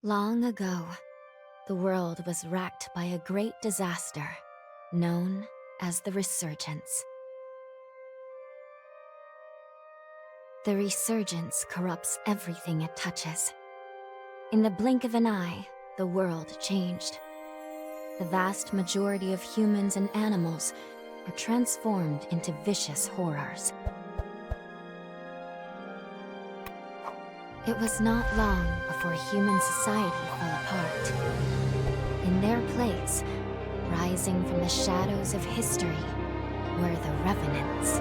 Long ago, the world was racked by a great disaster, known as the Resurgence. The Resurgence corrupts everything it touches. In the blink of an eye, the world changed. The vast majority of humans and animals are transformed into vicious horrors. It was not long before human society fell apart. In their place, rising from the shadows of history, were the Revenants.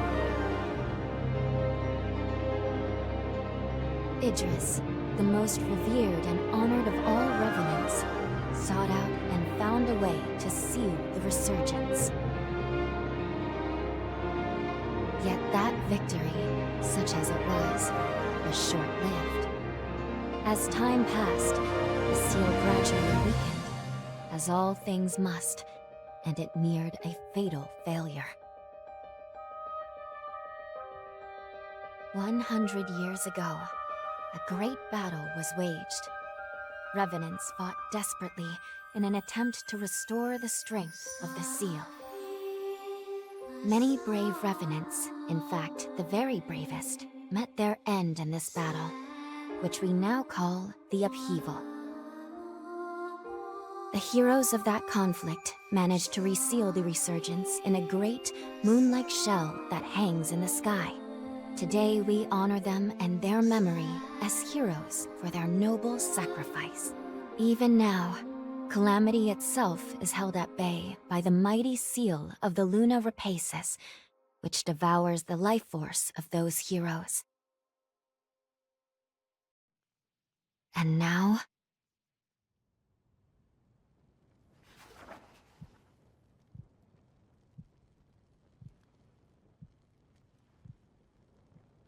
Idris, the most revered and honored of all Revenants, sought out and found a way to seal the Resurgence. Yet that victory, such as it was short-lived. As time passed, the seal gradually weakened, as all things must, and it neared a fatal failure. 100 years ago, a great battle was waged. Revenants fought desperately in an attempt to restore the strength of the seal. Many brave Revenants, in fact the very bravest, met their end in this battle, which we now call the Upheaval. The heroes of that conflict managed to reseal the Resurgence in a great, moon-like shell that hangs in the sky. Today we honor them and their memory as heroes for their noble sacrifice. Even now, calamity itself is held at bay by the mighty seal of the Luna Rapacis, which devours the life force of those heroes. And now,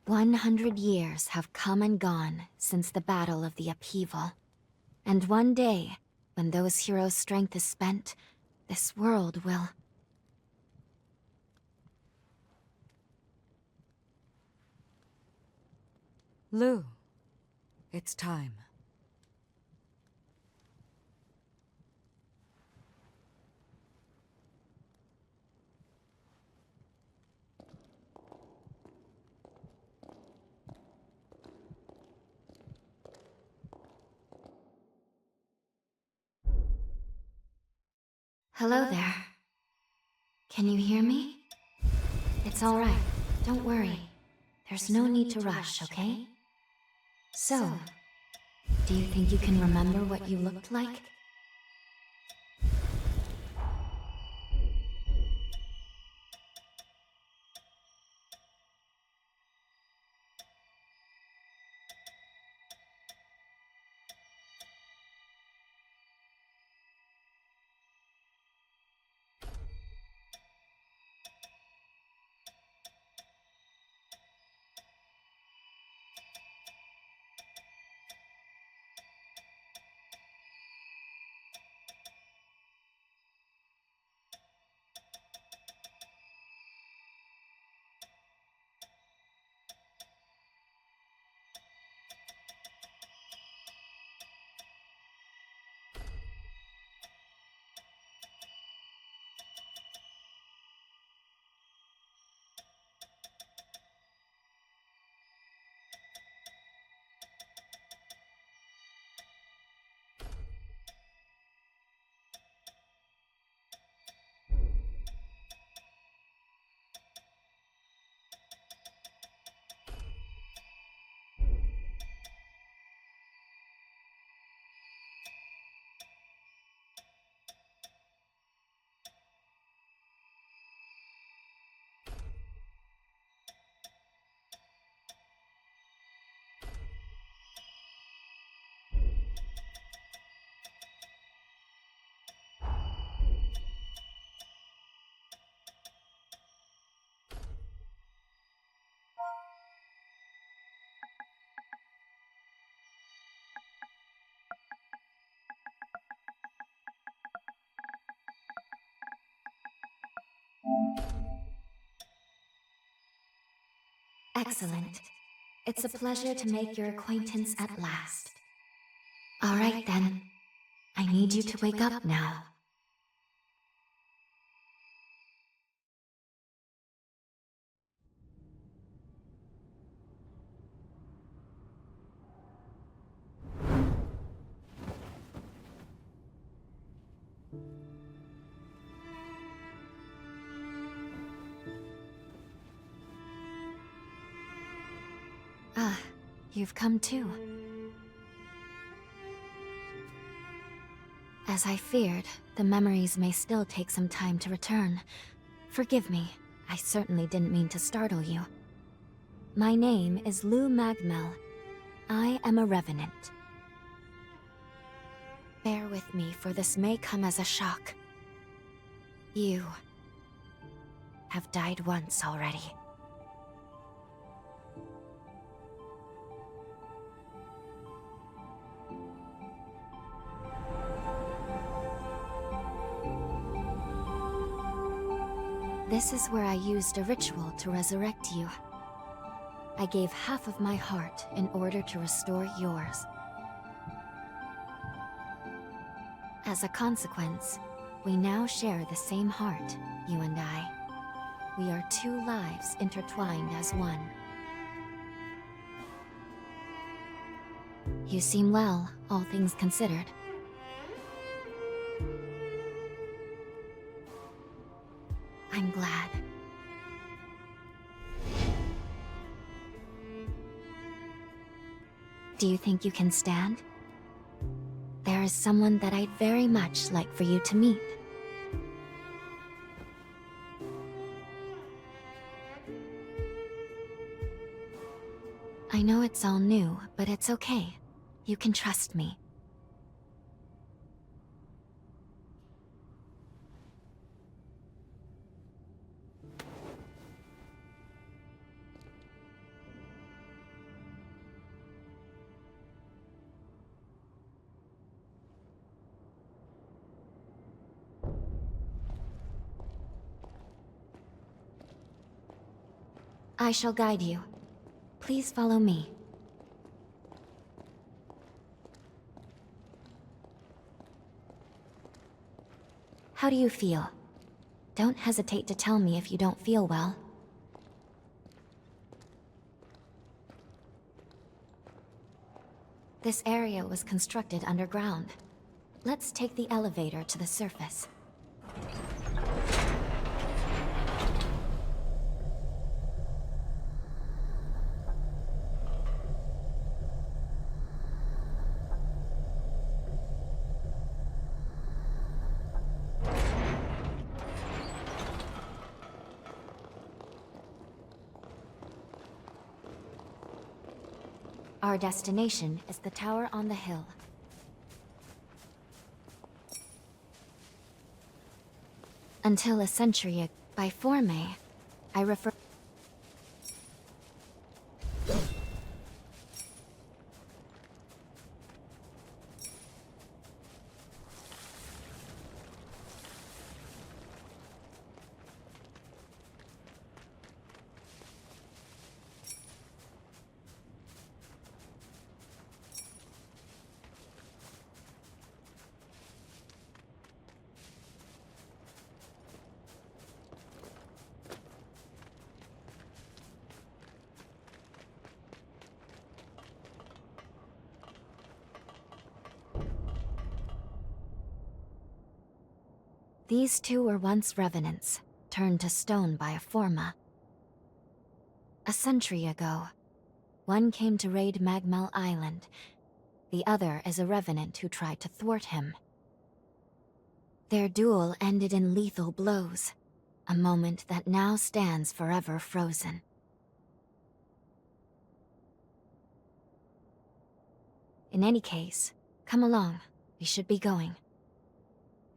100 years have come and gone since the Battle of the Upheaval. And one day, when those heroes' strength is spent, this world will... Lou, it's time. Hello there. Can you hear me? It's all right. Don't worry. There's no need to rush, okay? So, do you think you can remember what you looked like? Excellent. It's a pleasure to make your acquaintance at last. All right then. I need you to wake up now. Ah, you've come too. As I feared, the memories may still take some time to return. Forgive me, I certainly didn't mean to startle you. My name is Isla MagMell. I am a revenant. Bear with me, for this may come as a shock. You have died once already. This is where I used a ritual to resurrect you. I gave half of my heart in order to restore yours. As a consequence, we now share the same heart, you and I. We are two lives intertwined as one. You seem well, all things considered. I'm glad. Do you think you can stand? There is someone that I'd very much like for you to meet. I know it's all new, but it's okay. You can trust me. I shall guide you. Please follow me. How do you feel? Don't hesitate to tell me if you don't feel well. This area was constructed underground. Let's take the elevator to the surface. Our destination is the tower on the hill. Until a century ago, by forme, I refer... These two were once revenants, turned to stone by a forma. A century ago, one came to raid MagMell Island. The other is a revenant who tried to thwart him. Their duel ended in lethal blows, a moment that now stands forever frozen. In any case, come along. We should be going.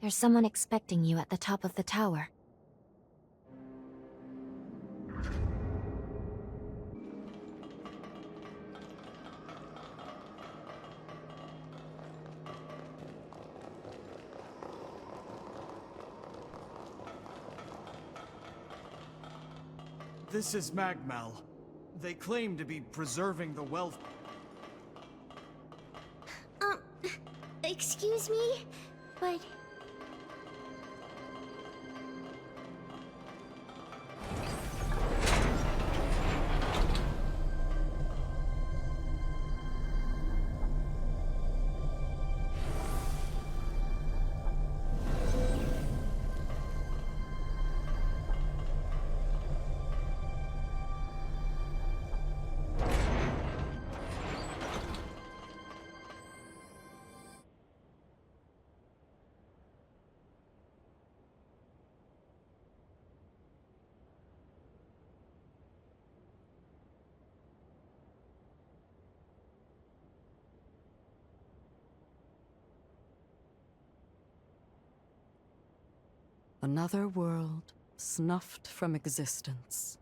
There's someone expecting you at the top of the tower. This is MagMell. They claim to be preserving the wealth. Excuse me, but... Another world snuffed from existence.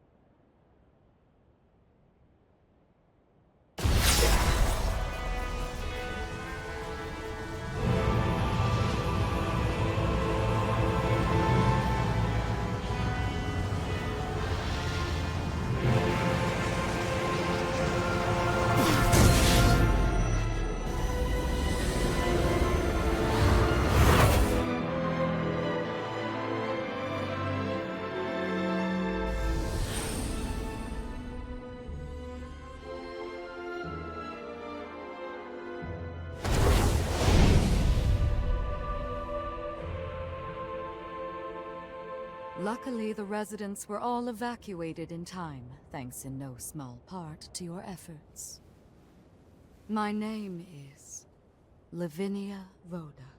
Luckily, the residents were all evacuated in time, thanks in no small part to your efforts. My name is Lavinia Rhoda.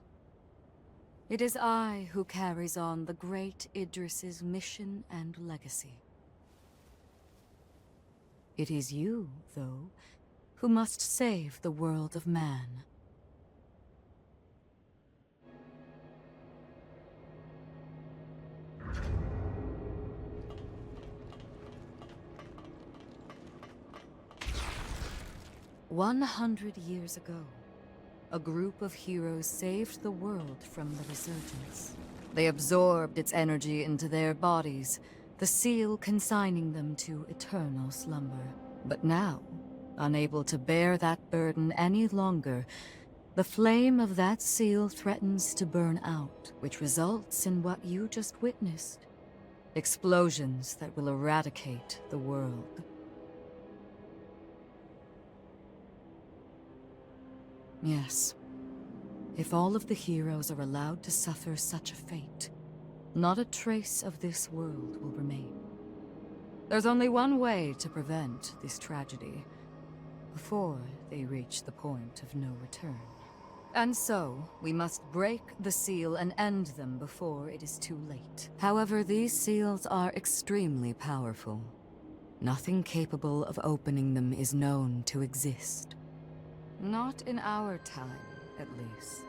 It is I who carries on the great Idris's mission and legacy. It is you, though, who must save the world of man. "100 years ago, a group of heroes saved the world from the resurgence. They absorbed its energy into their bodies, the seal consigning them to eternal slumber. But now, unable to bear that burden any longer, the flame of that seal threatens to burn out, which results in what you just witnessed. Explosions that will eradicate the world. Yes. If all of the heroes are allowed to suffer such a fate, not a trace of this world will remain. There's only one way to prevent this tragedy, before they reach the point of no return. And so, we must break the seal and end them before it is too late. However, these seals are extremely powerful. Nothing capable of opening them is known to exist. Not in our time, at least.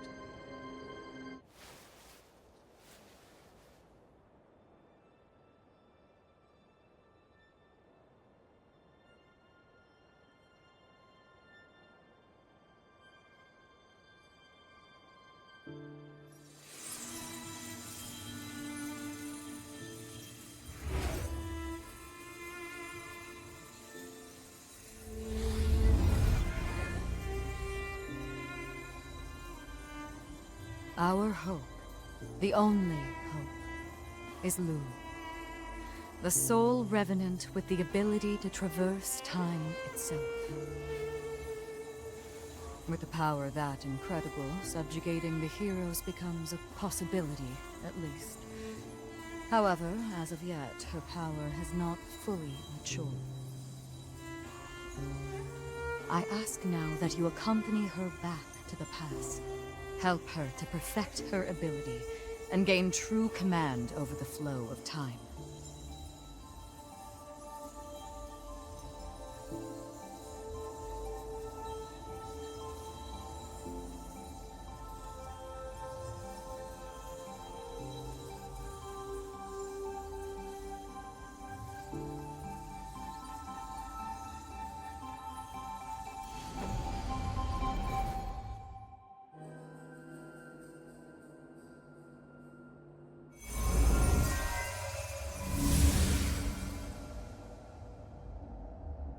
Our hope, the only hope, is Lu, the sole revenant with the ability to traverse time itself. With a power that incredible, subjugating the heroes becomes a possibility, at least. However, as of yet, her power has not fully matured. I ask now that you accompany her back to the past. Help her to perfect her ability and gain true command over the flow of time.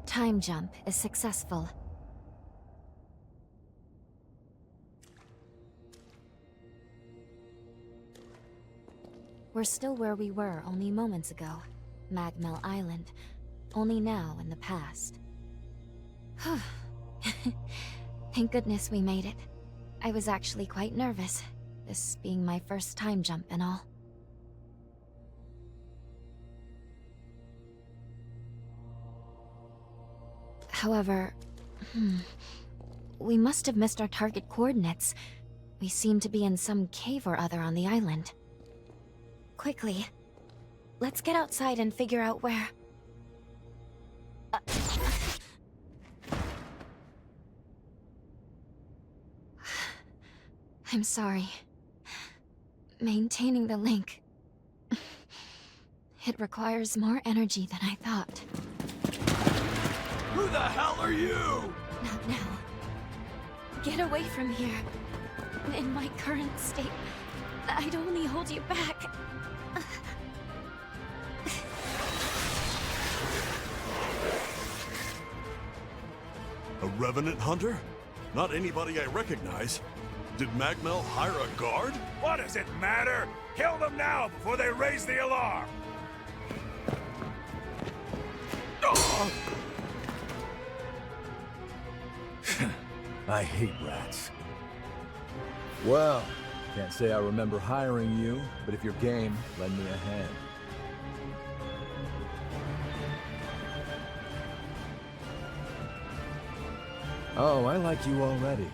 Time jump is successful. We're still where we were only moments ago. MagMell Island. Only now in the past. Thank goodness we made it. I was actually quite nervous, this being my first time jump and all. However, we must have missed our target coordinates. We seem to be in some cave or other on the island. Quickly, let's get outside and figure out where... I'm sorry. Maintaining the link... It requires more energy than I thought. Who the hell are you? Not now. Get away from here. In my current state, I'd only hold you back. A revenant hunter? Not anybody I recognize. Did MagMell hire a guard? What does it matter? Kill them now before they raise the alarm! Oh! I hate rats. Well, can't say I remember hiring you, but if you're game, lend me a hand. Oh, I like you already.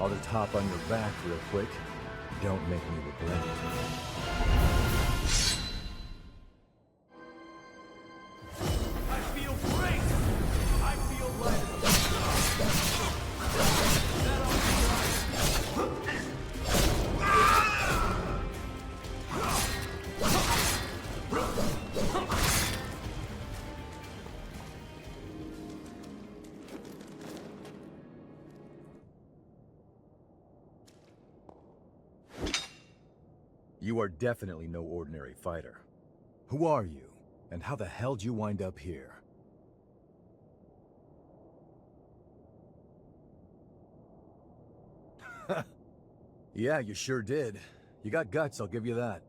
I'll just hop on your back real quick. Don't make me regret it. I feel great! I feel like... You are definitely no ordinary fighter. Who are you, and how the hell did you wind up here? Yeah, you sure did. You got guts, I'll give you that.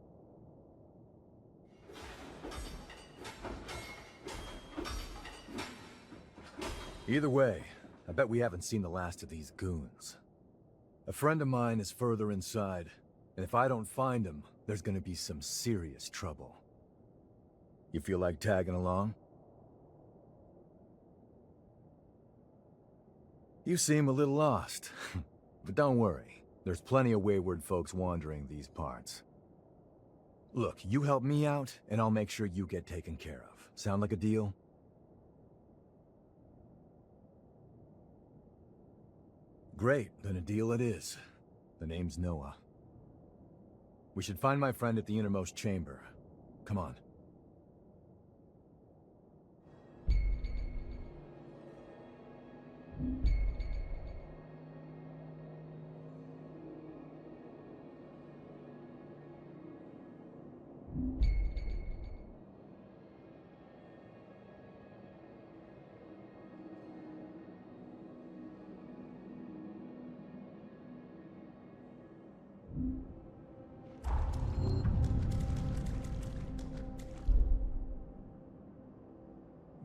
Either way, I bet we haven't seen the last of these goons. A friend of mine is further inside, and if I don't find him, there's gonna be some serious trouble. You feel like tagging along? You seem a little lost, but don't worry. There's plenty of wayward folks wandering these parts. Look, you help me out, and I'll make sure you get taken care of. Sound like a deal? Great, then a deal it is. The name's Noah. We should find my friend at the innermost chamber. Come on.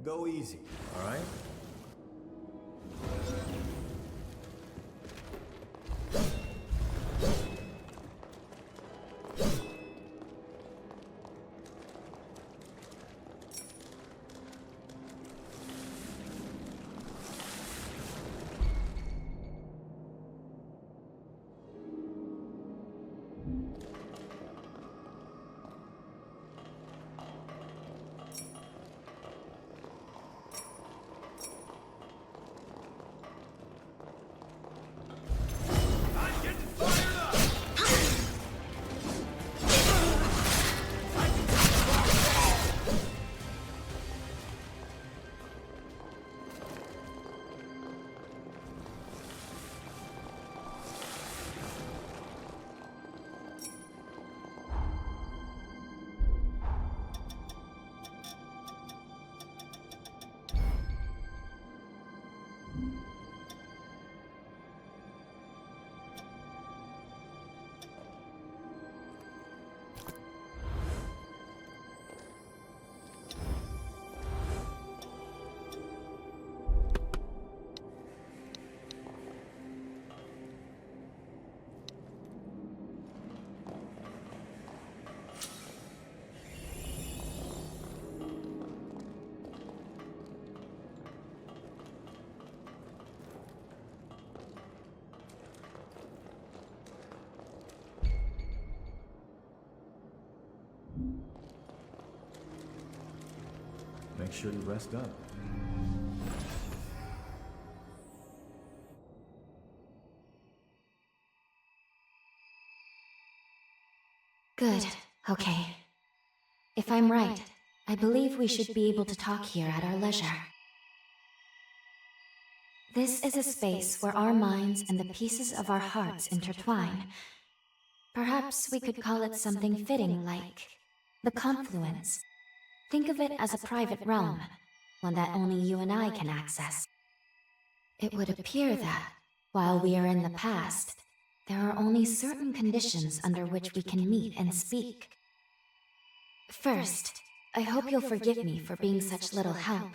Go easy, all right? Make sure you rest up. Good. Okay. If I'm right, I believe we should be able to talk here at our leisure. This is a space where our minds and the pieces of our hearts intertwine. Perhaps we could call it something fitting like the confluence. Think of it as a private realm, one that only you and I can access. It would appear that, while we are in the past, there are only certain conditions under which we can meet and speak. First, I hope you'll forgive me for being such little help.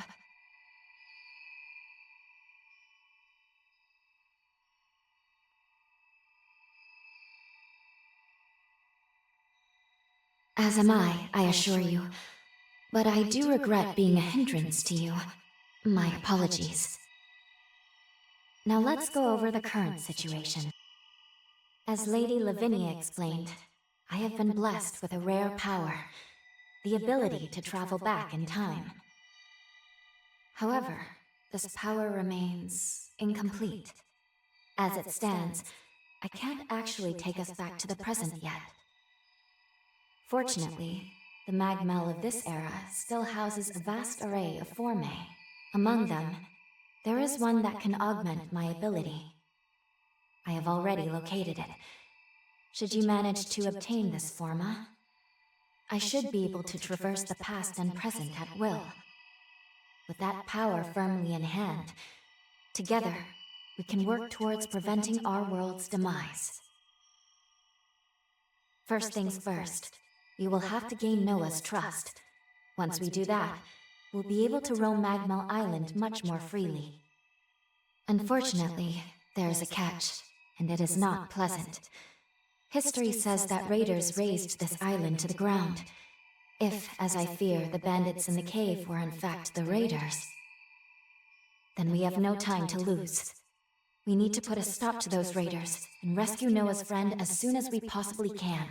As am I assure you. But I do regret being a hindrance to you. My apologies. Now let's go over the current situation. As Lady Lavinia explained, I have been blessed with a rare power, the ability to travel back in time. However, this power remains incomplete. As it stands, I can't actually take us back to the present yet. Fortunately, the MagMell of this era still houses a vast array of formae. Among them, there is one that can augment my ability. I have already located it. Should you manage to obtain this forma, I should be able to traverse the past and present at will. With that power firmly in hand, together, we can work towards preventing our world's demise. First things first, we will have to gain Noah's trust. Once we do that, we'll be able to roam MagMell Island much more freely. Unfortunately, there is a catch, and it is not pleasant. History says that raiders razed this island to the ground. If, as I fear, the bandits in the cave were in fact the raiders, then we have no time to lose. We need to put a stop to those raiders and rescue Noah's friend as soon as we possibly can.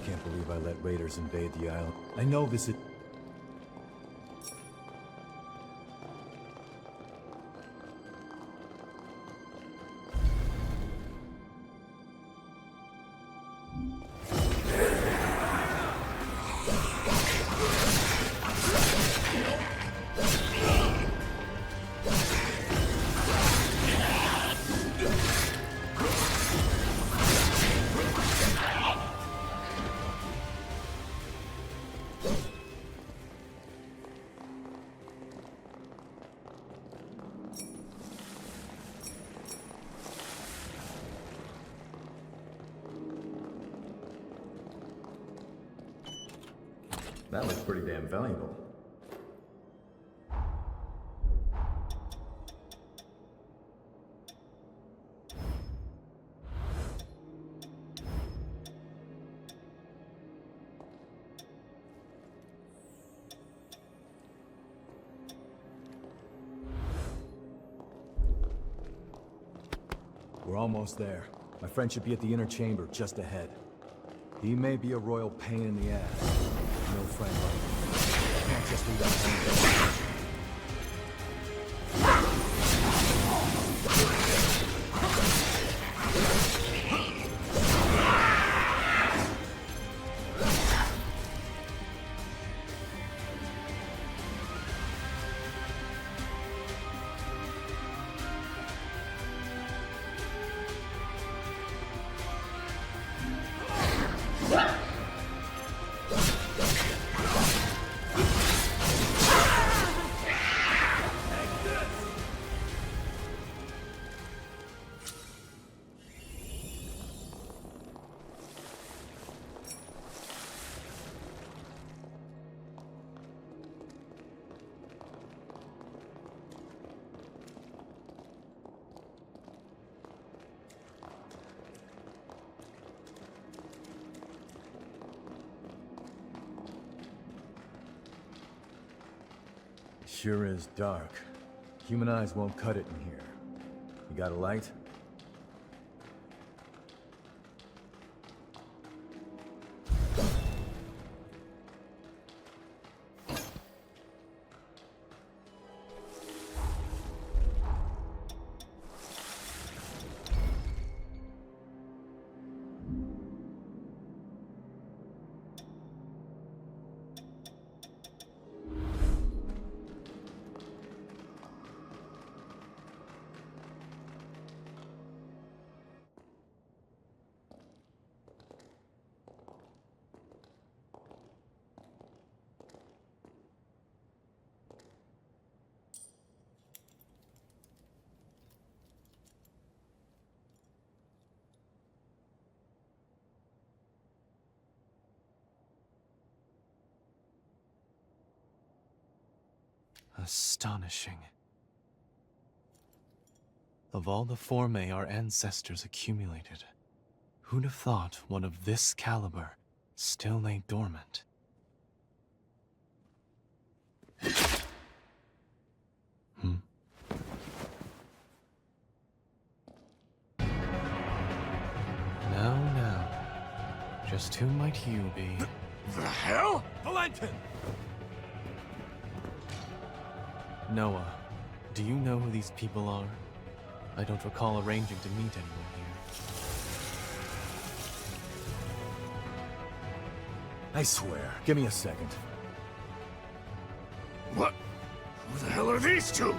Can't believe I let raiders invade the island. I know this is... That looks pretty damn valuable. We're almost there. My friend should be at the inner chamber just ahead. He may be a royal pain in the ass. No friend like him. Can't just leave that hanging. Sure is dark. Human eyes won't cut it in here. You got a light? Astonishing. Of all the formae our ancestors accumulated, who'd have thought one of this caliber still lay dormant? Now, just who might you be? The hell? Valentin! Noah, do you know who these people are? I don't recall arranging to meet anyone here. I swear. Give me a second. What? Who the hell are these two?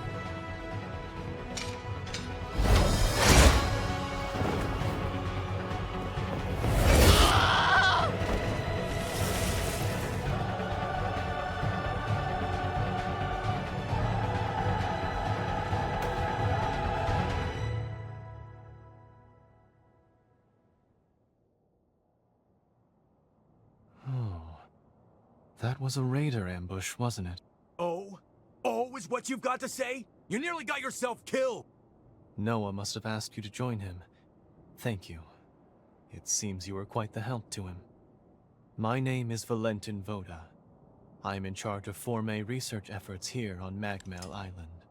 That was a raider ambush, wasn't it? Oh? Oh is what you've got to say? You nearly got yourself killed! Noah must have asked you to join him. Thank you. It seems you were quite the help to him. My name is Valentin Voda. I'm in charge of formae research efforts here on MagMell Island.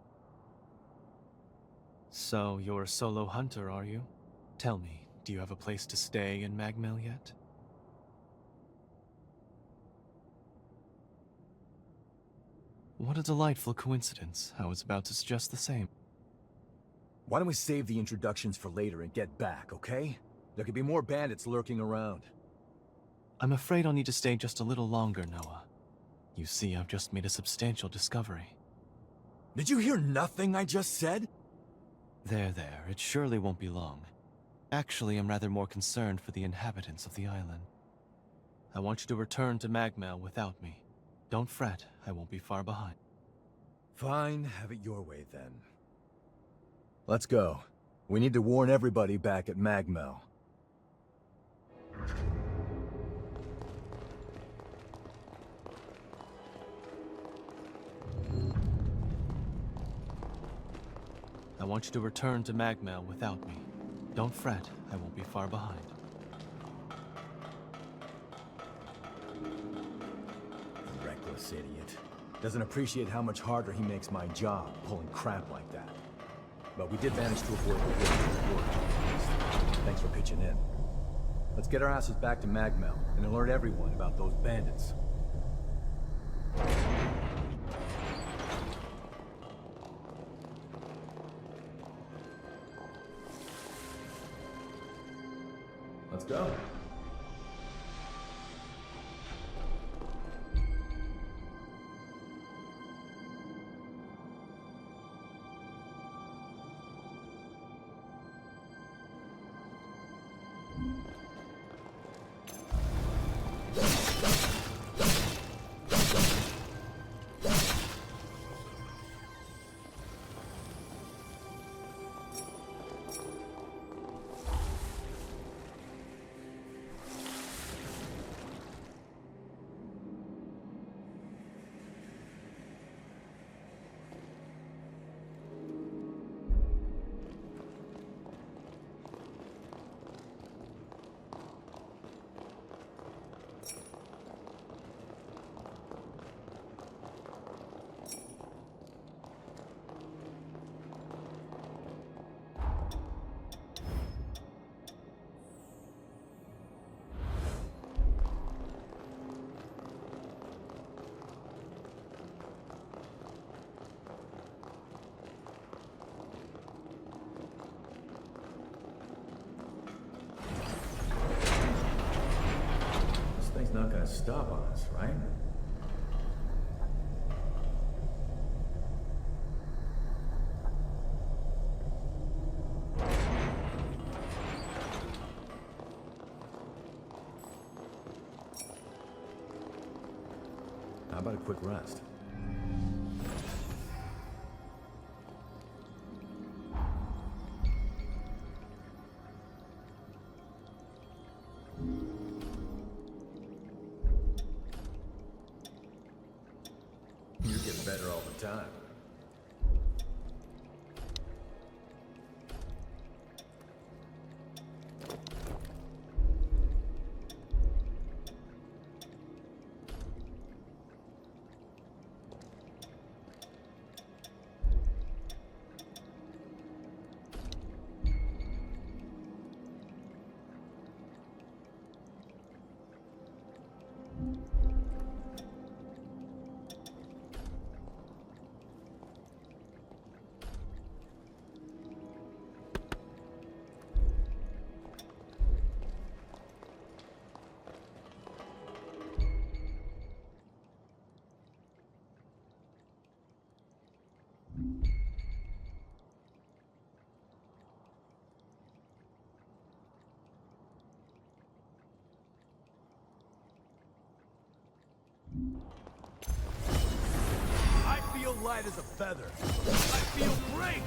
So, you're a solo hunter, are you? Tell me, do you have a place to stay in MagMell yet? What a delightful coincidence. I was about to suggest the same. Why don't we save the introductions for later and get back, okay? There could be more bandits lurking around. I'm afraid I'll need to stay just a little longer, Noah. You see, I've just made a substantial discovery. Did you hear nothing I just said? There, it surely won't be long. Actually, I'm rather more concerned for the inhabitants of the island. I want you to return to MagMell without me. Don't fret, I won't be far behind. Fine, have it your way then. Let's go. We need to warn everybody back at MagMell. I want you to return to MagMell without me. Don't fret, I won't be far behind. Reckless idiot. Doesn't appreciate how much harder he makes my job, pulling crap like that. but we did manage to avoid the war. Thanks for pitching in. Let's get our asses back to MagMell and alert everyone about those bandits. Let's go. Not gonna stop on us, right? How about a quick rest? You get better all the time. I feel light as a feather. I feel great!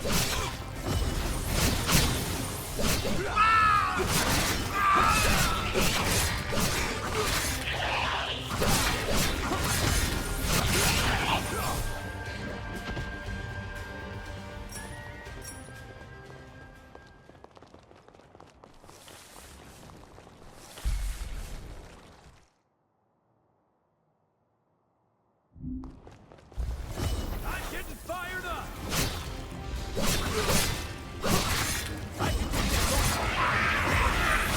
I'm getting fired up! I can take that.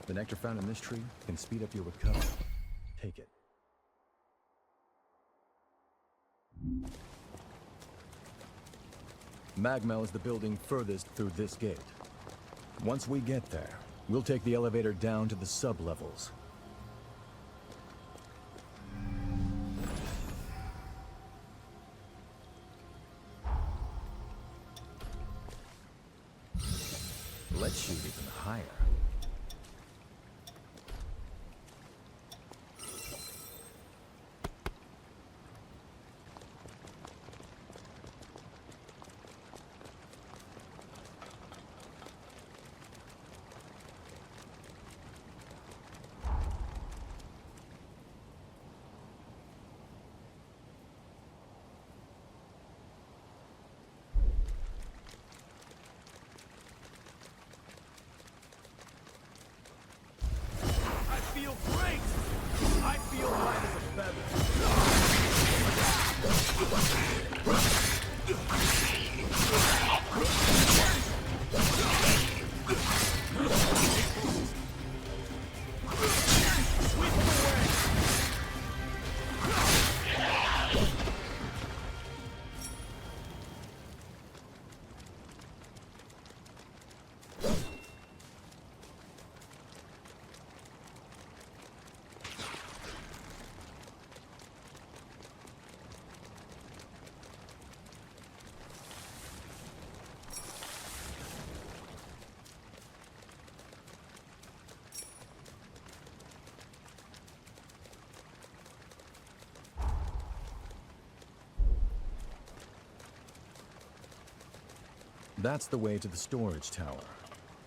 The nectar found in this tree can speed up your recovery. Take it. MagMell is the building furthest through this gate. Once we get there, we'll take the elevator down to the sub-levels. Let's shoot even higher. I feel great! I feel light as a feather. Sweep them away! That's the way to the storage tower.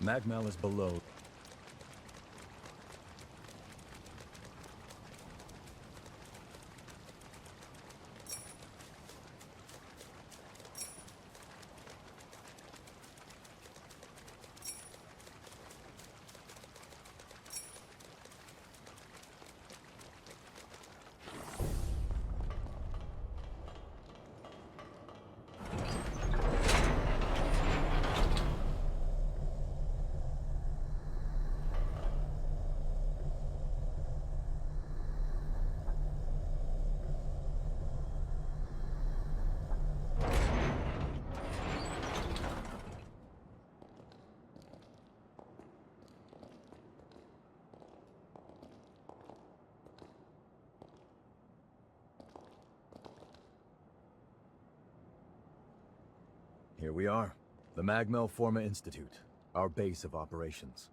MagMell is below. Here we are, the MagMell Forma Institute, our base of operations.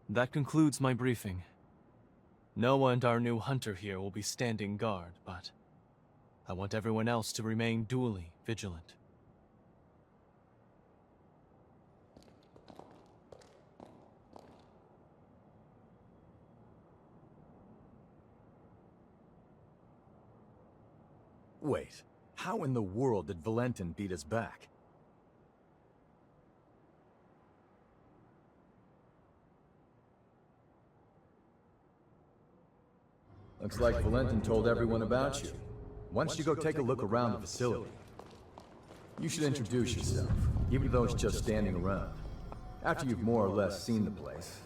That concludes my briefing. Noah and our new hunter here will be standing guard, but I want everyone else to remain duly vigilant. Wait, how in the world did Valentin beat us back? Looks like Valentin told everyone about you. Why don't you go take a look around the facility? You should introduce yourself, even though it's just standing around. After you've more or less seen the place.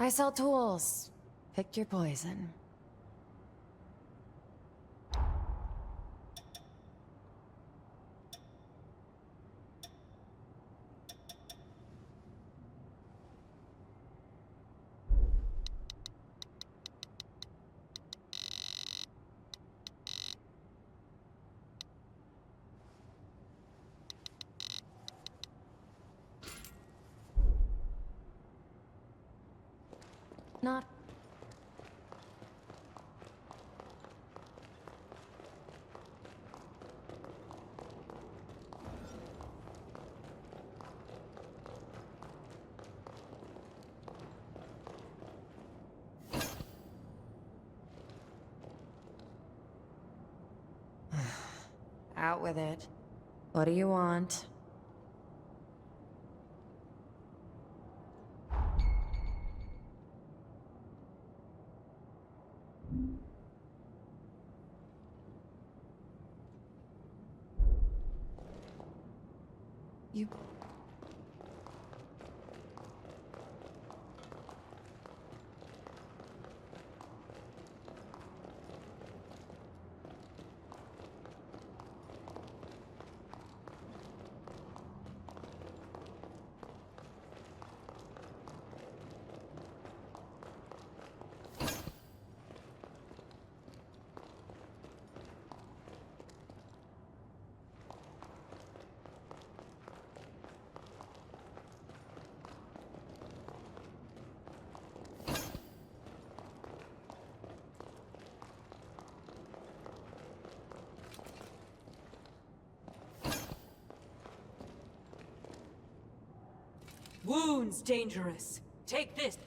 I sell tools. Pick your poison. Not Out with it. What do you want? You... Wounds dangerous. Take this.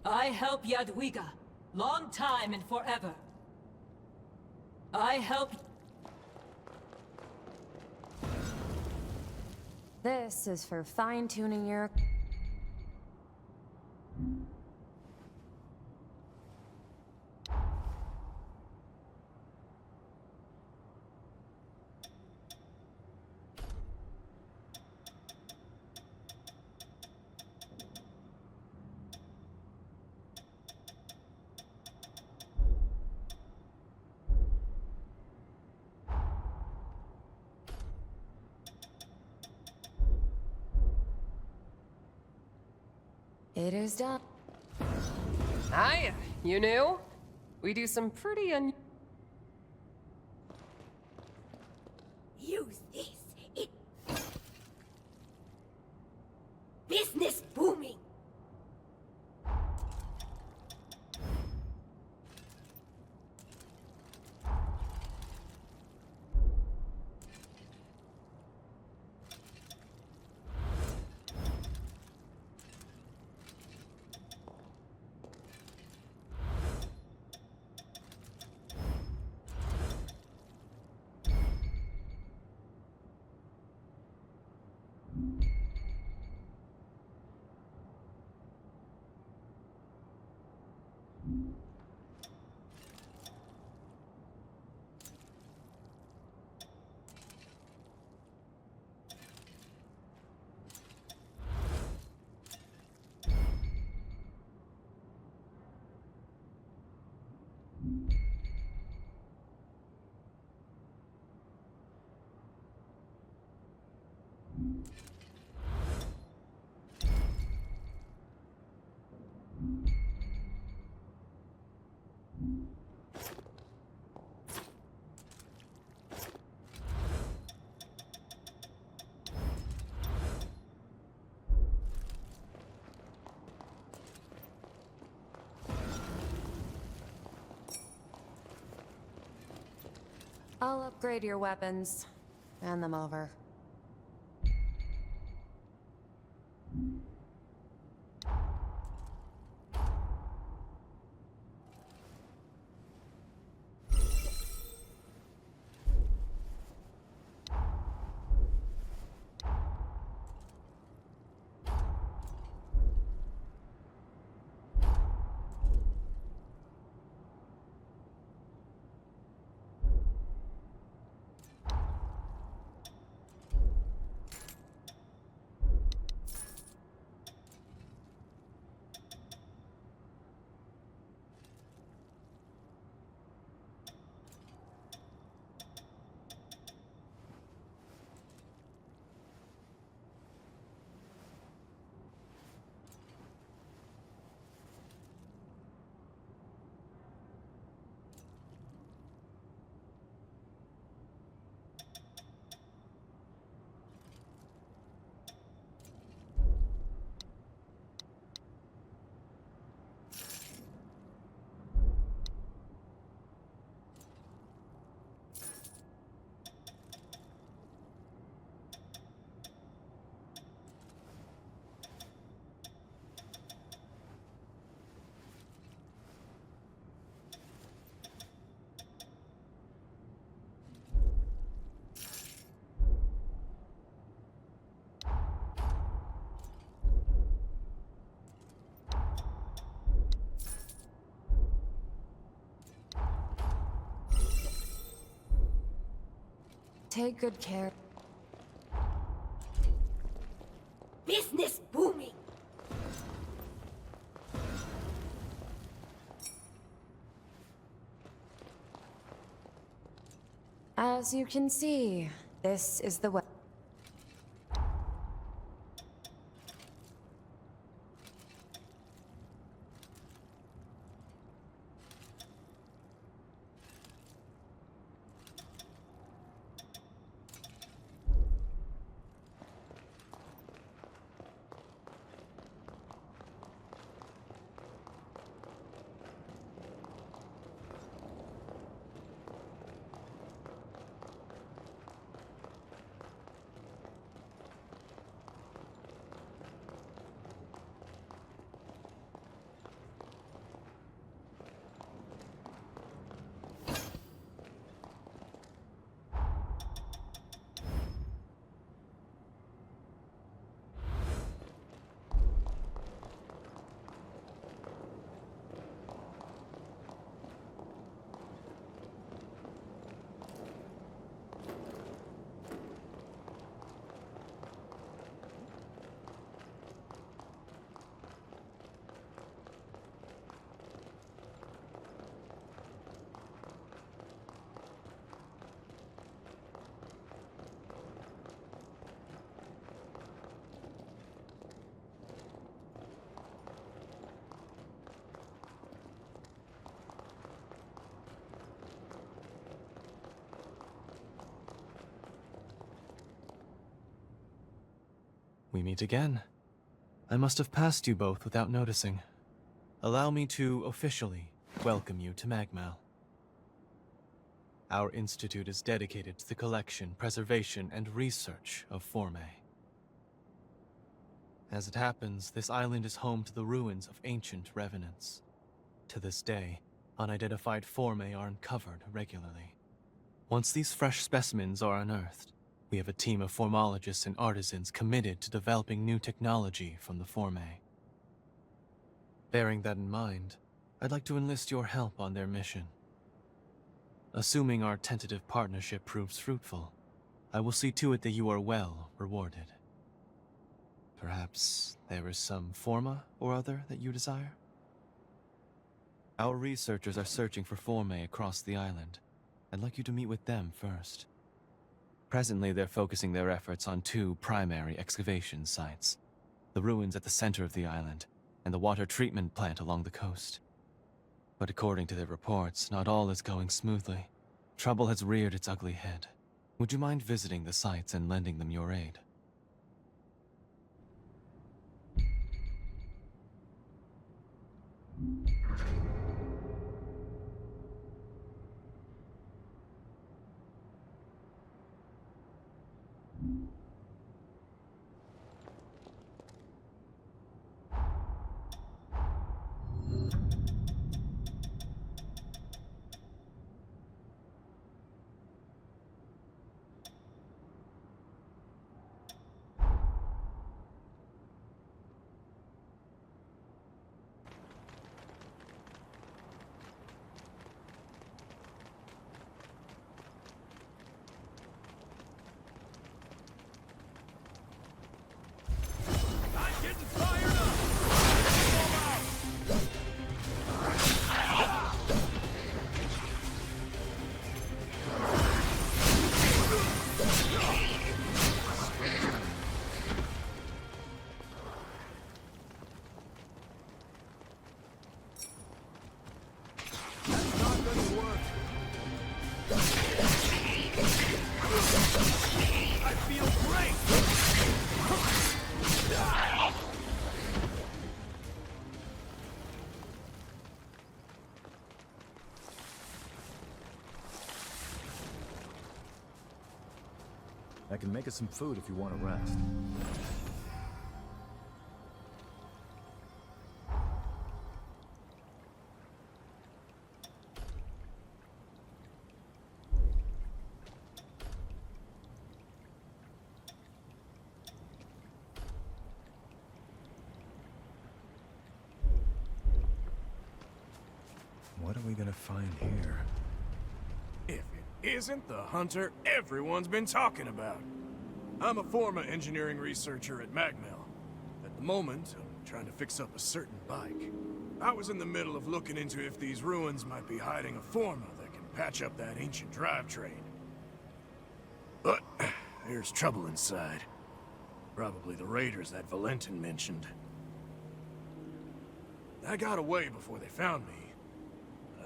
I help Yadwiga. Long time and forever. I help... This is for fine-tuning your... It is done. Hi, you new? We do some pretty Use this. It... Business booming. I'll upgrade your weapons. Hand them over. take good care. Business booming. As you can see, this is the way. We meet again. I must have passed you both without noticing. Allow me to officially welcome you to MagMell. Our institute is dedicated to the collection, preservation, and research of Formae. As it happens, this island is home to the ruins of ancient revenants. To this day, unidentified Formae are uncovered regularly. Once these fresh specimens are unearthed, we have a team of formologists and artisans committed to developing new technology from the Formae. Bearing that in mind, I'd like to enlist your help on their mission. Assuming our tentative partnership proves fruitful, I will see to it that you are well rewarded. Perhaps there is some forma or other that you desire? Our researchers are searching for Formae across the island. I'd like you to meet with them first. Presently, they're focusing their efforts on two primary excavation sites: the ruins at the center of the island, and the water treatment plant along the coast. But according to their reports, not all is going smoothly. Trouble has reared its ugly head. Would you mind visiting the sites and lending them your aid? I can make us some food if you want to rest. What are we gonna find here? If it isn't the hunter everyone's been talking about. I'm a former engineering researcher at MagMell. At the moment, I'm trying to fix up a certain bike. I was in the middle of looking into if these ruins might be hiding a forma that can patch up that ancient drivetrain. But there's trouble inside. Probably the raiders that Valentin mentioned. I got away before they found me.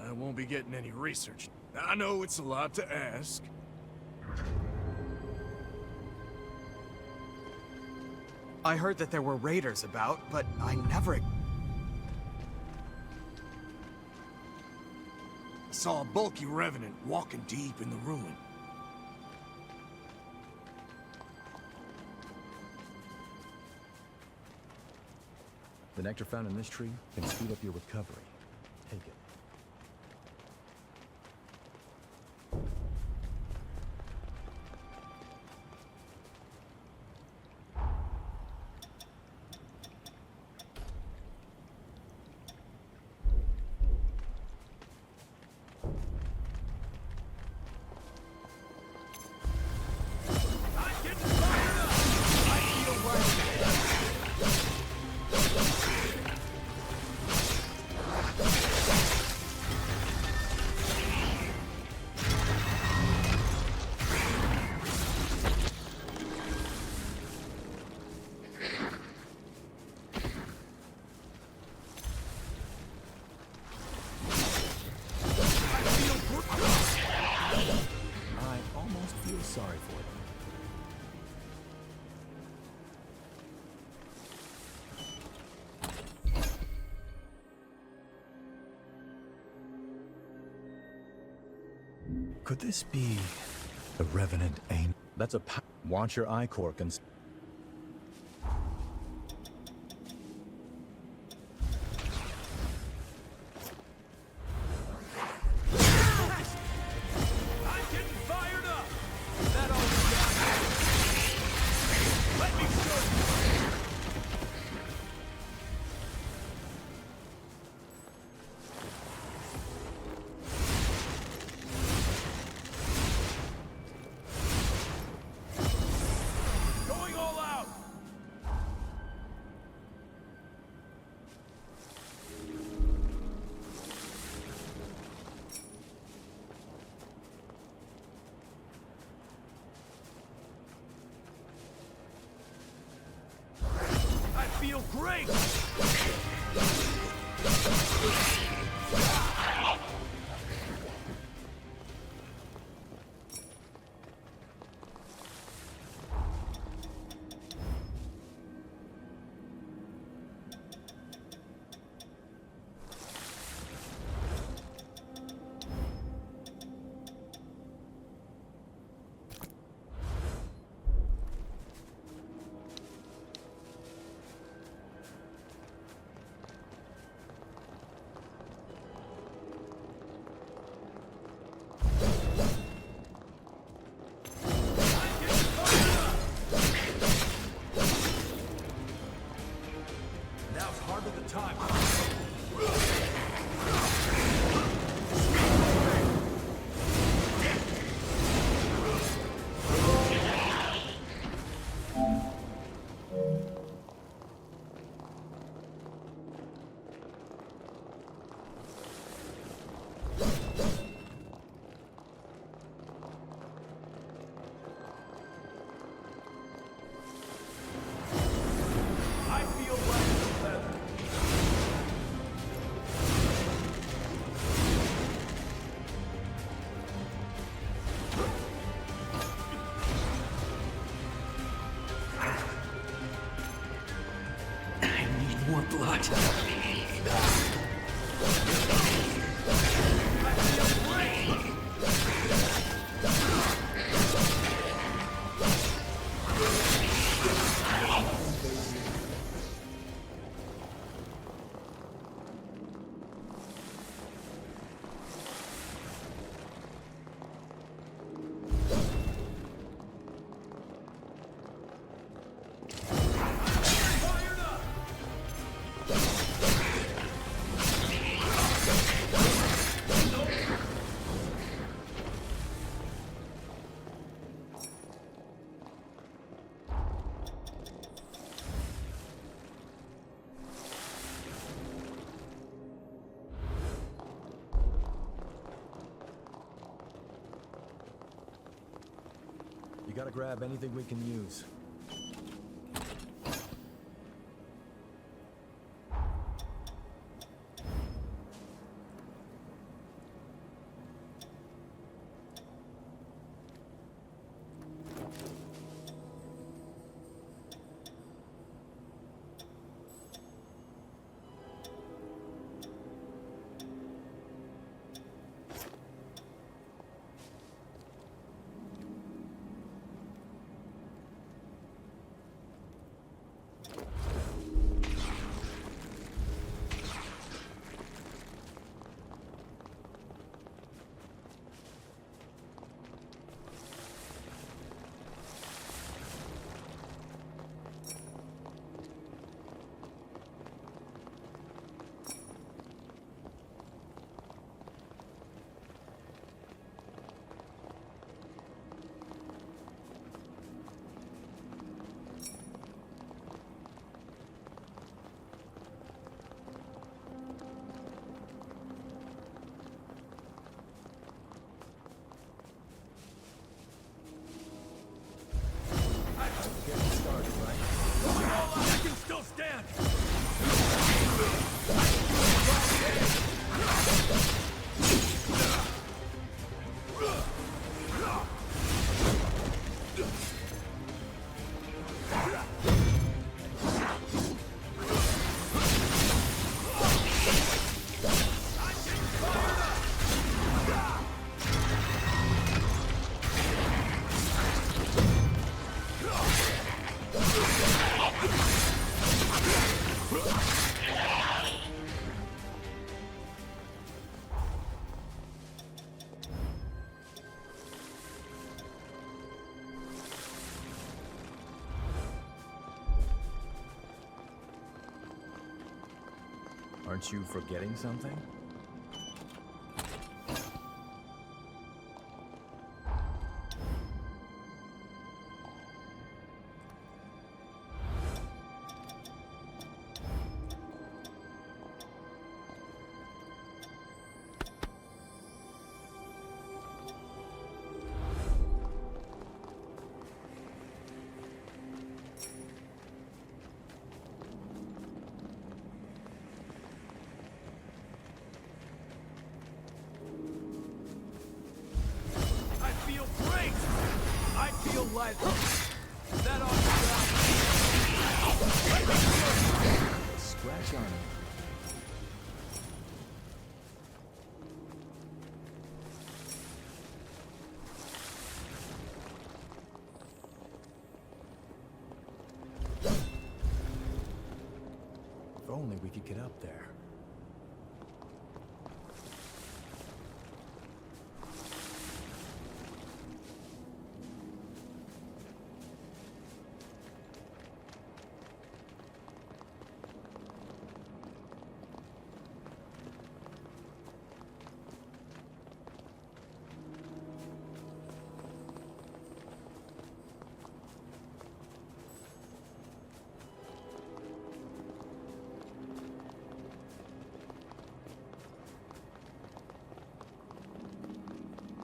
I won't be getting any research. I know it's a lot to ask. I heard that there were raiders about, but I never Saw a bulky revenant walking deep in the ruin. The nectar found in this tree can speed up your recovery. Take it. Sorry for them. Could this be the Revenant Ain? That's a watch your eye cork and feel great! You gotta grab anything we can use. Aren't you forgetting something? That ought to Scratch on it. If only we could get up there.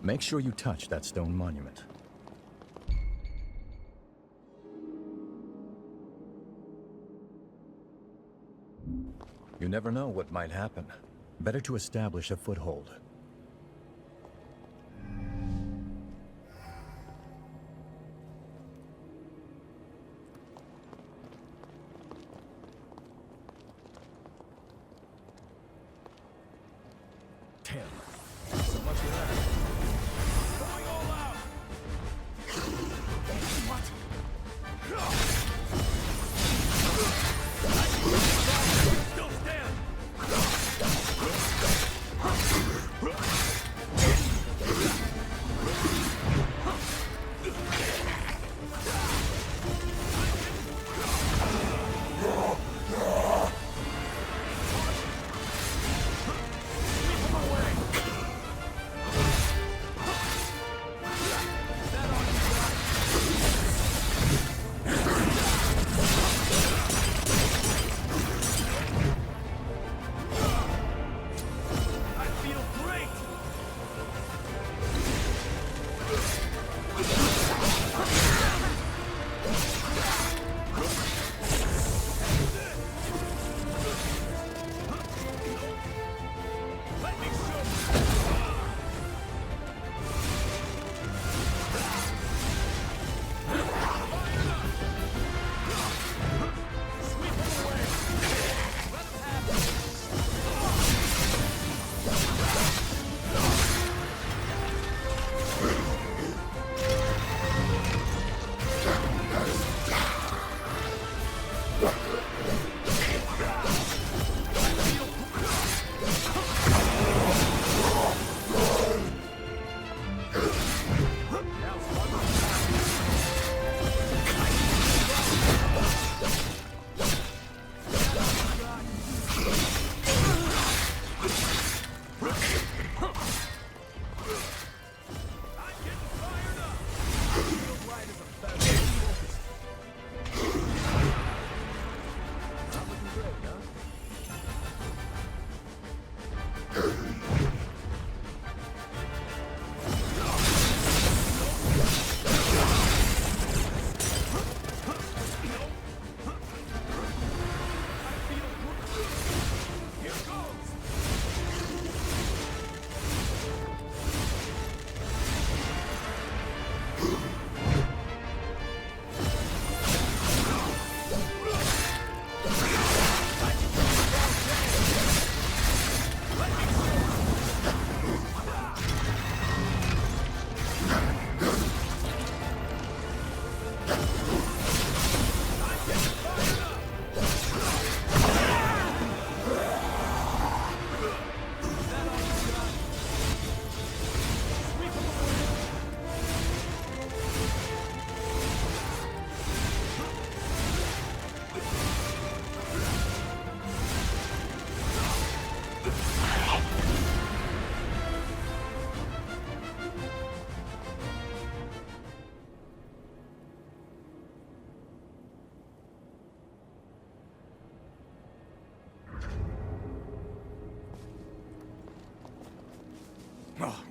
Make sure you touch that stone monument. You never know what might happen. Better to establish a foothold.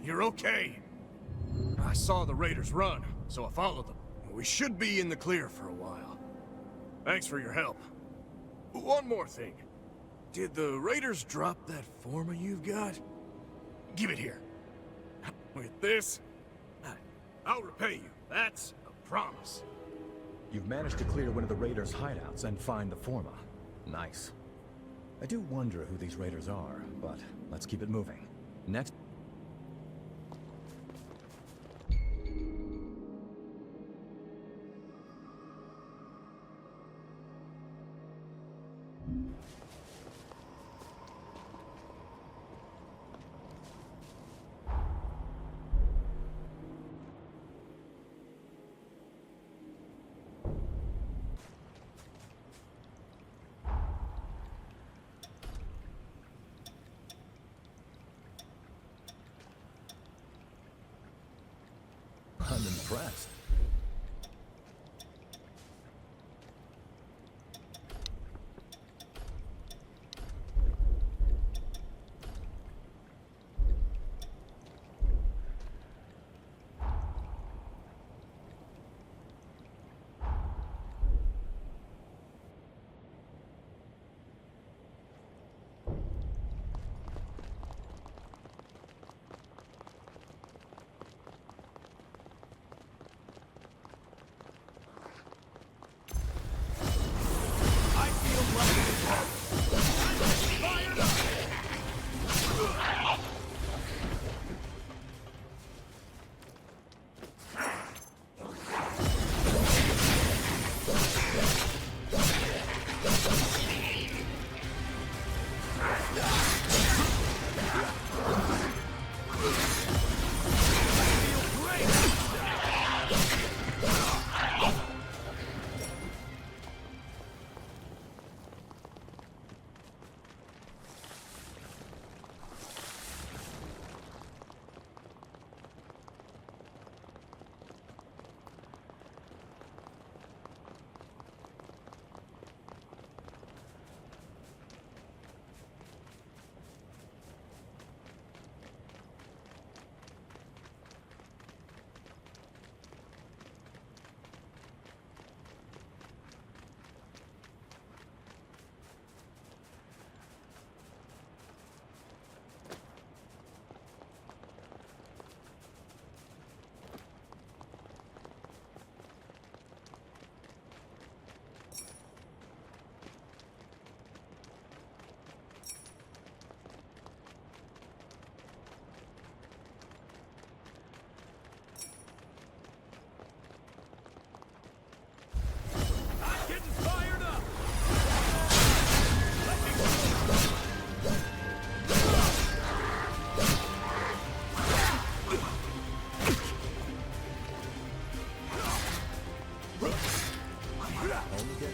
you're okay. I saw the raiders run, so I followed them. We should be in the clear for a while. Thanks for your help. One more thing. Did the raiders drop that forma you've got? Give it here. With this, I'll repay you. That's a promise. You've managed to clear one of the raiders' hideouts and find the forma. Nice. I do wonder who these raiders are, but let's keep it moving. Next... I'm impressed.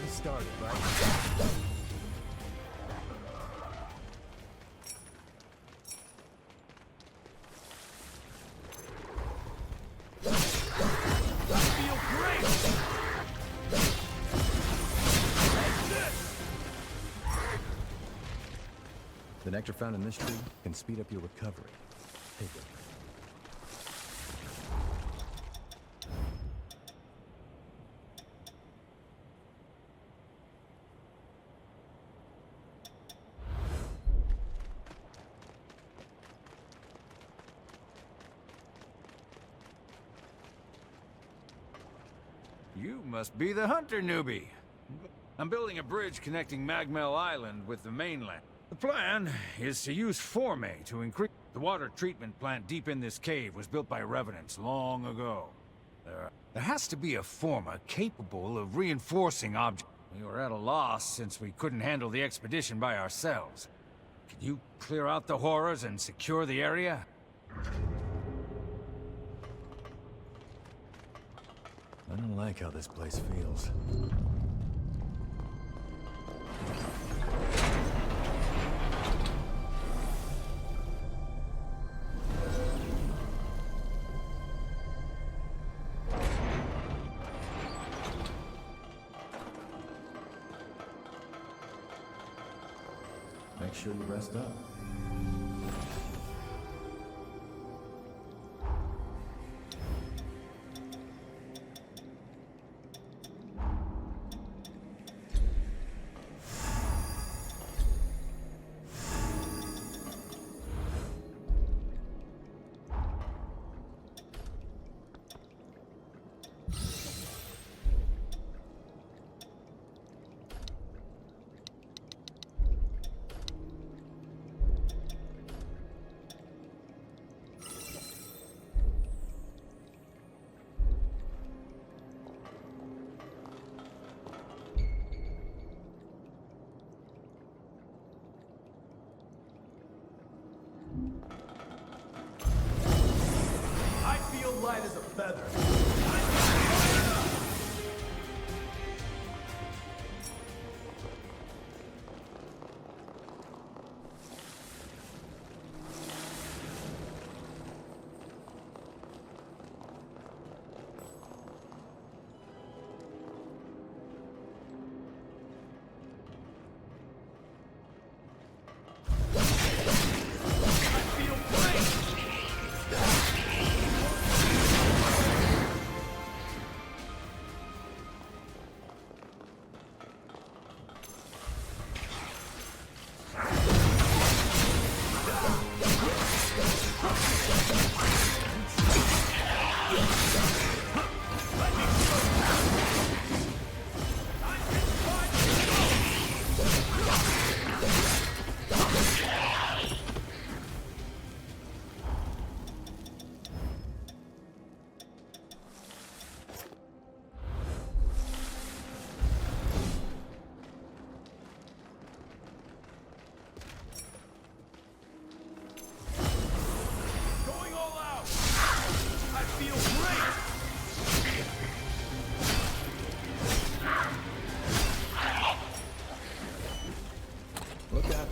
Started, right? The nectar found in this tree can speed up your recovery. Take it. You must be the hunter newbie. I'm building a bridge connecting MagMell Island with the mainland. The plan is to use forme to increase... The water treatment plant deep in this cave was built by revenants long ago. There has to be a forma capable of reinforcing objects. We were at a loss since we couldn't handle the expedition by ourselves. Can you clear out the horrors and secure the area? I don't like how this place feels. Make sure you rest up.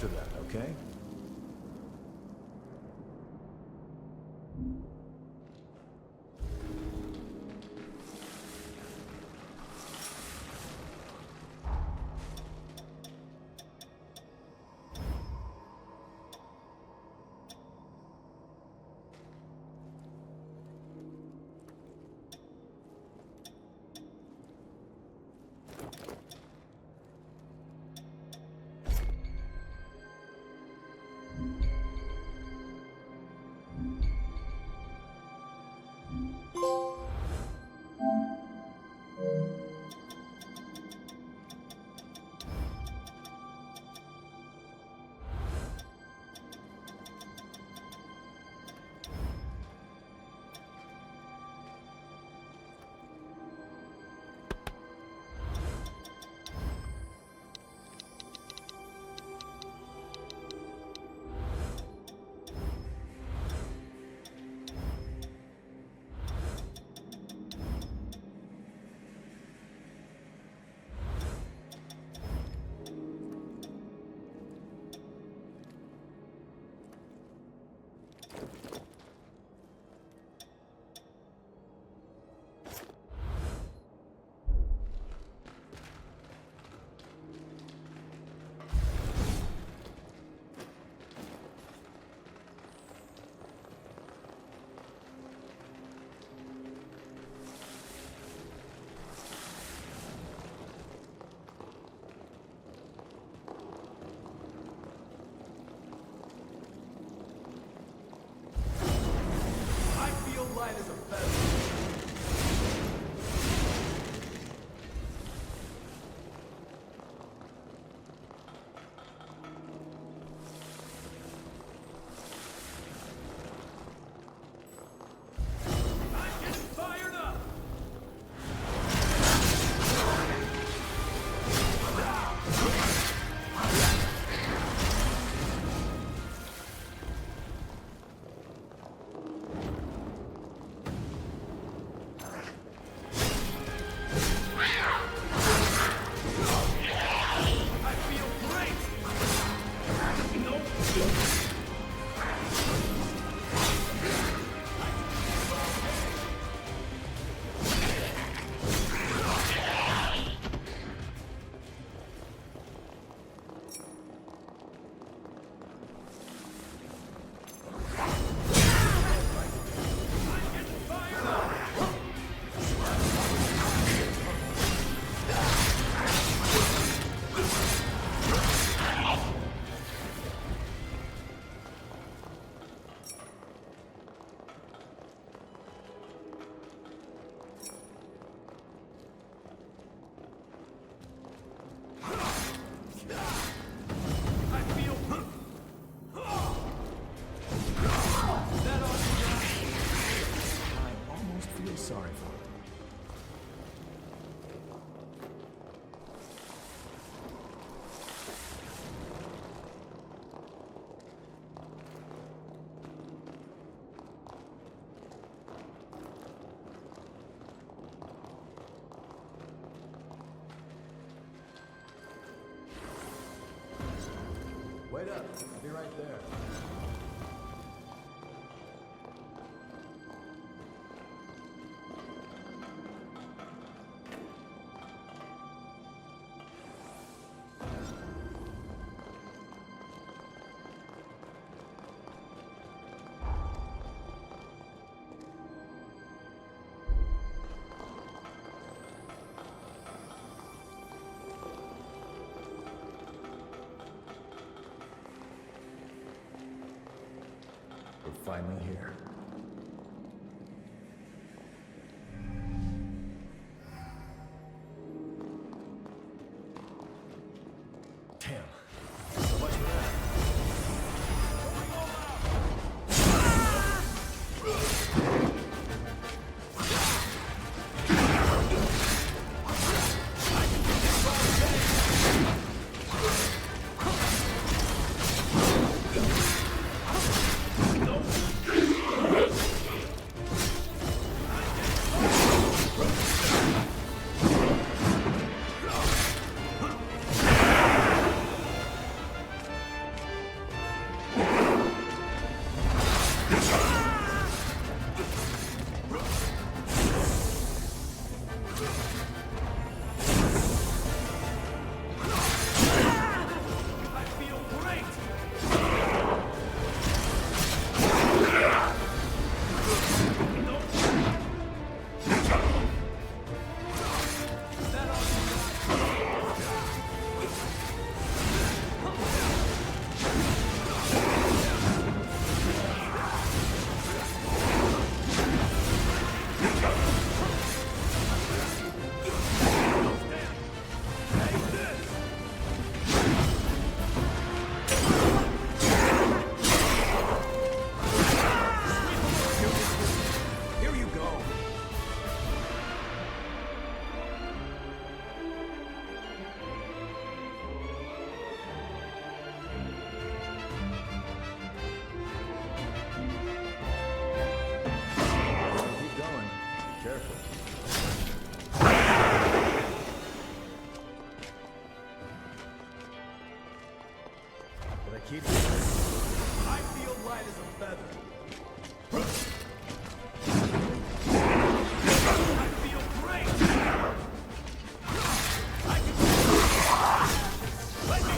after that, okay? Wait up. I'll be right there. We're finally here. Damn. So much for that. No! Keep it. I feel light as a feather. I feel great. I can. Let me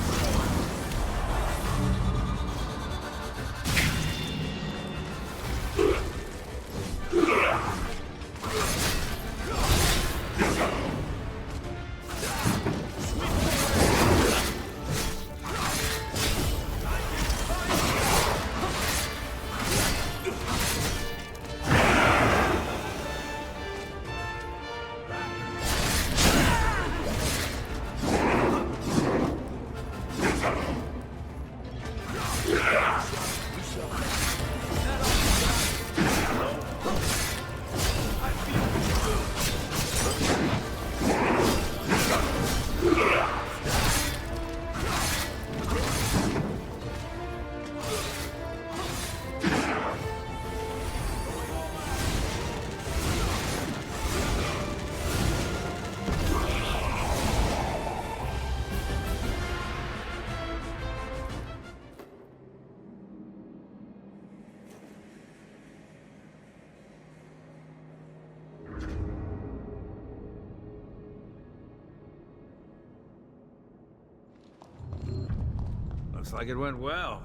Looks like it went well.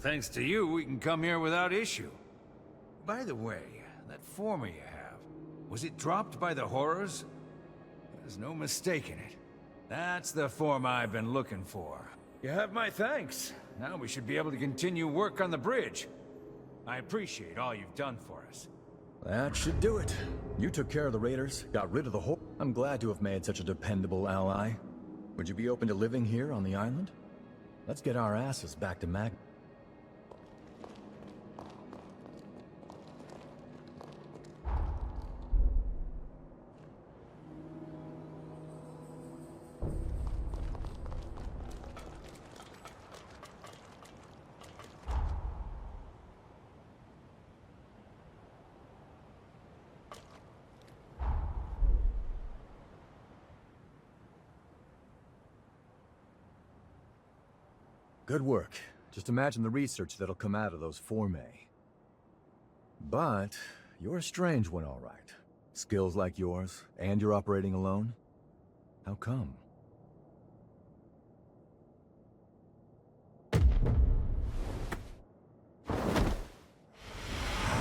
Thanks to you, we can come here without issue. By the way, that former you have, was it dropped by the horrors? There's no mistaking it. That's the form I've been looking for. You have my thanks. Now we should be able to continue work on the bridge. I appreciate all you've done for us. That should do it. You took care of the raiders, got rid of the whole... I'm glad to have made such a dependable ally. Would you be open to living here on the island? Let's get our asses back to Mag... Good work. Just imagine the research that'll come out of those formae. But you're a strange one, all right. Skills like yours, and you're operating alone? How come?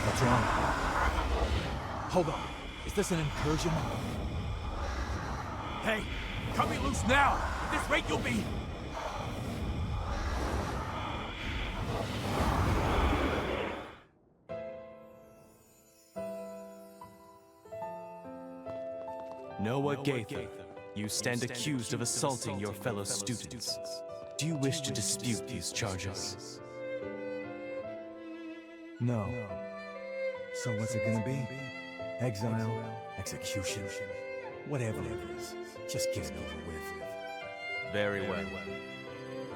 What's wrong? Hold on. Is this an incursion? Hey, cut me loose now! At this rate, you'll be... Noah Gaither, you stand accused of assaulting your fellow students. Do you wish to dispute these charges? No. So what's it gonna be? Exile? Execution? Whatever it is, just get it over with. Very well.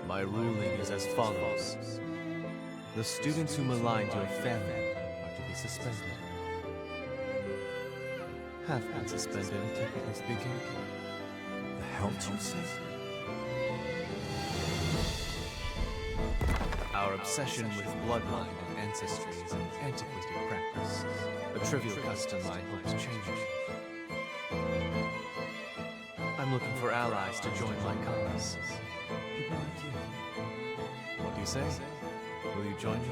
My ruling is as follows. The students who maligned your family are to be suspended. Have been suspended, technically speaking. The hell did you say? Our obsession with bloodline and ancestry is an antiquated practice. A trivial custom I hope to change. I'm looking for allies to join my cause. People like you. What do you say? Will you join me?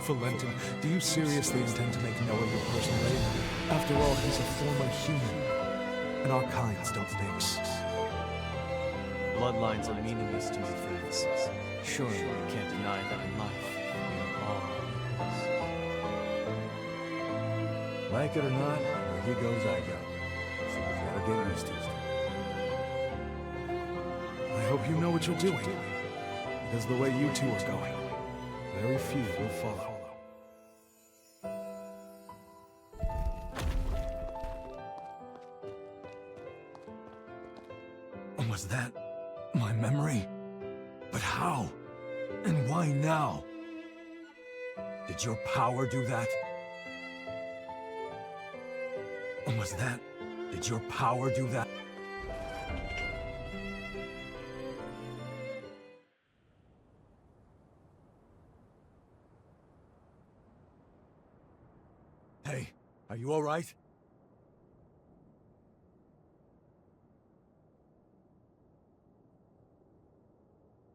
Valentin, do you seriously intend to make Noah your personal aide? After all, he's a former human, and our kinds don't mix. Bloodlines are meaningless to me, friends. Surely you can't deny that in life, we are all equals. Like it or not, where he goes, I go. So we gotta get used to it. I hope you know what you're doing, because the way you two are going, very few will follow. Was that my memory? But how? And why now? Did your power do that? Was that... Did your power do that? You all right?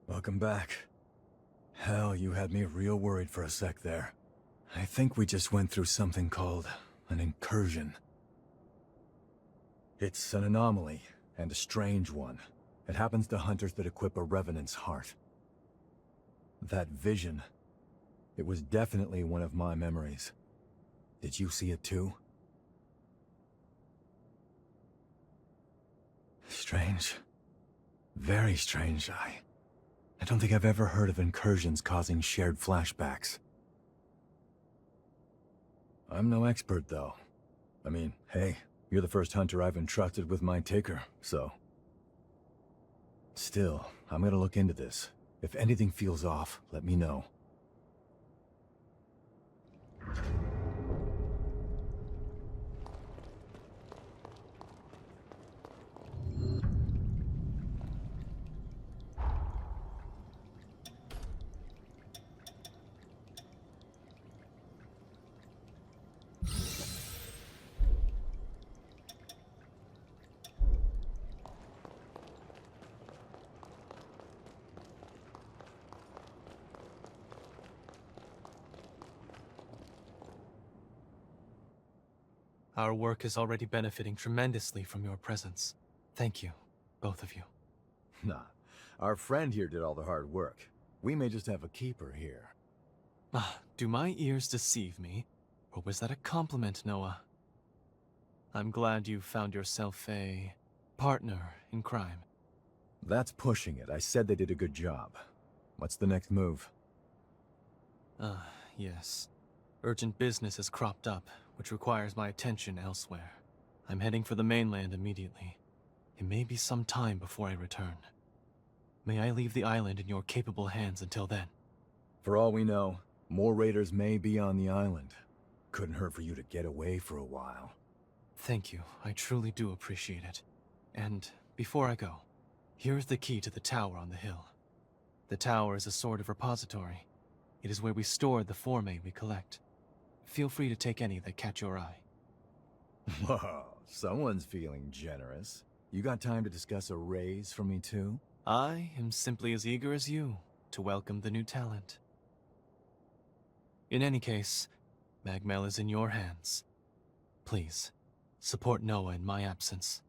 Welcome back. Hell, you had me real worried for a sec there. I think we just went through something called an incursion. It's an anomaly, and a strange one. It happens to hunters that equip a revenant's heart. That vision, it was definitely one of my memories. Did you see it too? Strange. Very strange. I don't think I've ever heard of incursions causing shared flashbacks. I'm no expert, though. I mean, hey, you're the first hunter I've entrusted with my taker, so... Still, I'm gonna look into this. If anything feels off, let me know. Our work is already benefiting tremendously from your presence. Thank you, both of you. Nah, our friend here did all the hard work. We may just have a keeper here. Do my ears deceive me? Or was that a compliment, Noah? I'm glad you found yourself a partner in crime. That's pushing it. I said they did a good job. What's the next move? Yes. Urgent business has cropped up, which requires my attention elsewhere. I'm heading for the mainland immediately. It may be some time before I return. May I leave the island in your capable hands until then? For all we know, more raiders may be on the island. Couldn't hurt for you to get away for a while. Thank you. I truly do appreciate it. And before I go, here's the key to the tower on the hill. The tower is a sort of repository. It is where we store the forme we collect. Feel free to take any that catch your eye. Whoa, someone's feeling generous. You got time to discuss a raise for me too? I am simply as eager as you to welcome the new talent. In any case, MagMell is in your hands. Please, support Noah in my absence.